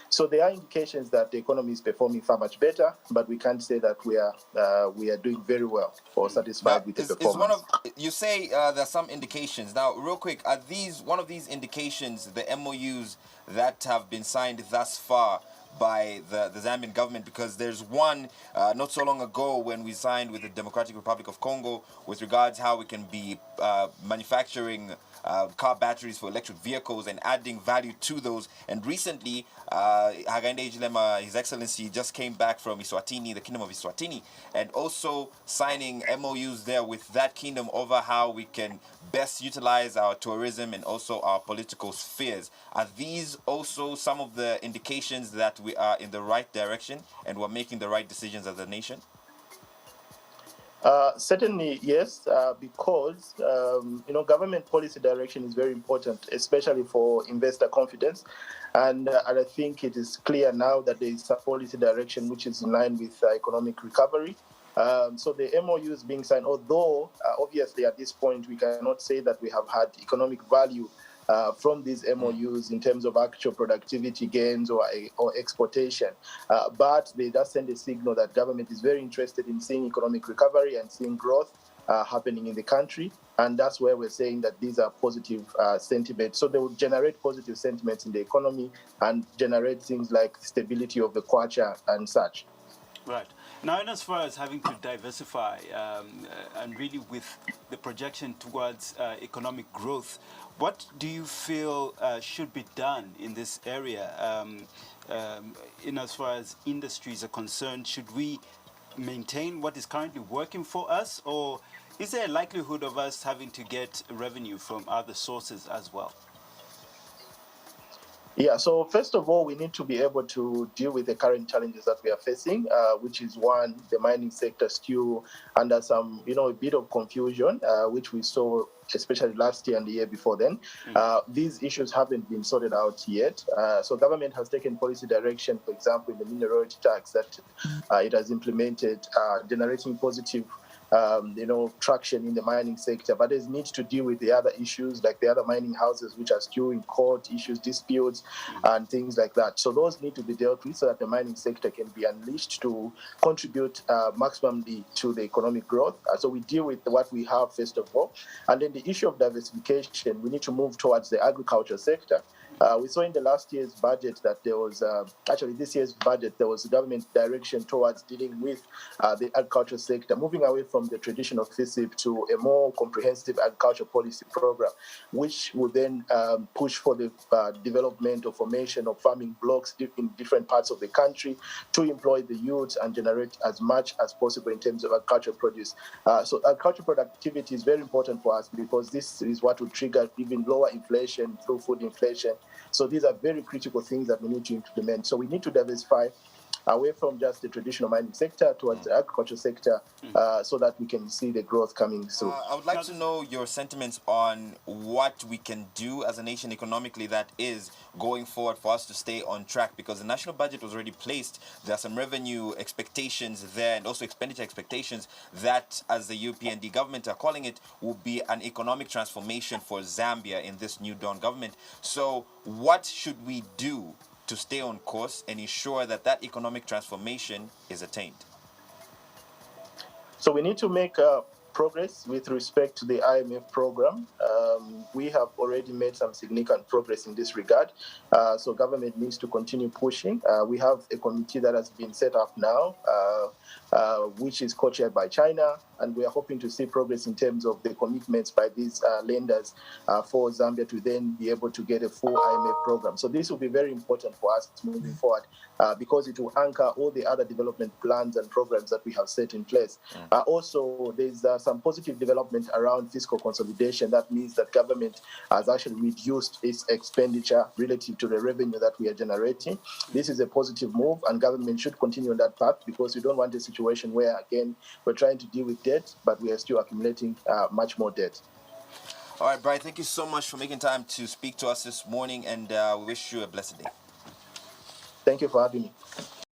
So there are indications that the economy is performing far much better, but we can't say that we are doing very well or satisfied with the performance. You say there's some indications. Now, real quick, are these one of these indications, the MOUs that have been signed thus far by the Zambian government? Because there's one not so long ago when we signed with the Democratic Republic of Congo with regards how we can be manufacturing car batteries for electric vehicles and adding value to those. And recently, Hakainde Hichilema, His Excellency, just came back from Eswatini, the Kingdom of Eswatini, and also signing MOUs there with that kingdom over how we can best utilize our tourism and also our political spheres. Are these also some of the indications that we are in the right direction and we're making the right decisions as a nation? Certainly, yes, because government policy direction is very important, especially for investor confidence, and I think it is clear now that there is a policy direction which is in line with economic recovery. So the MOU is being signed, although obviously at this point we cannot say that we have had economic value from these MOUs in terms of actual productivity gains or exportation. But they just send a signal that government is very interested in seeing economic recovery and seeing growth happening in the country. And that's where we're saying that these are positive sentiments. So they will generate positive sentiments in the economy and generate things like stability of the kwacha and such. Right. Now, and as far as having to diversify and really with the projection towards economic growth, what do you feel should be done in this area in as far as industries are concerned? Should we maintain what is currently working for us, or is there a likelihood of us having to get revenue from other sources as well? Yeah, so first of all, we need to be able to deal with the current challenges that we are facing, which is one, the mining sector still under some, a bit of confusion, which we saw especially last year and the year before then. These issues haven't been sorted out yet. So government has taken policy direction, for example, in the mineral royalty tax that it has implemented, generating positive traction in the mining sector, but there's need to deal with the other issues like the other mining houses which are still in court issues, disputes, and things like that. So those need to be dealt with so that the mining sector can be unleashed to contribute maximally to the economic growth. So we deal with what we have first of all, and then the issue of diversification, we need to move towards the agriculture sector. We saw in the last year's budget that there was, actually this year's budget, there was a government direction towards dealing with the agriculture sector, moving away from the traditional FISIP to a more comprehensive agriculture policy program, which will then push for the development or formation of farming blocks in different parts of the country to employ the youth and generate as much as possible in terms of agricultural produce. So agricultural productivity is very important for us because this is what will trigger even lower inflation through food inflation. So these are very critical things that we need to implement. So we need to diversify away from just the traditional mining sector towards the agriculture sector so that we can see the growth coming through. I would like to know your sentiments on what we can do as a nation economically, that is, going forward for us to stay on track, because the national budget was already placed. There are some revenue expectations there and also expenditure expectations that, as the UPND government are calling it, will be an economic transformation for Zambia in this new dawn government. So what should we do to stay on course and ensure that that economic transformation is attained? So we need to make progress with respect to the IMF program. We have already made some significant progress in this regard. So government needs to continue pushing. We have a committee that has been set up now, which is co-chaired by China, and we are hoping to see progress in terms of the commitments by these lenders for Zambia to then be able to get a full IMF program. So this will be very important for us moving forward because it will anchor all the other development plans and programs that we have set in place. Also, there's some positive development around fiscal consolidation. That means that government has actually reduced its expenditure relative to the revenue that we are generating. This is a positive move, and government should continue on that path because we don't want a situation where, again, we're trying to deal with debt, but we are still accumulating much more debt. All right, Brian, thank you so much for making time to speak to us this morning, and we wish you a blessed day. Thank you for having me.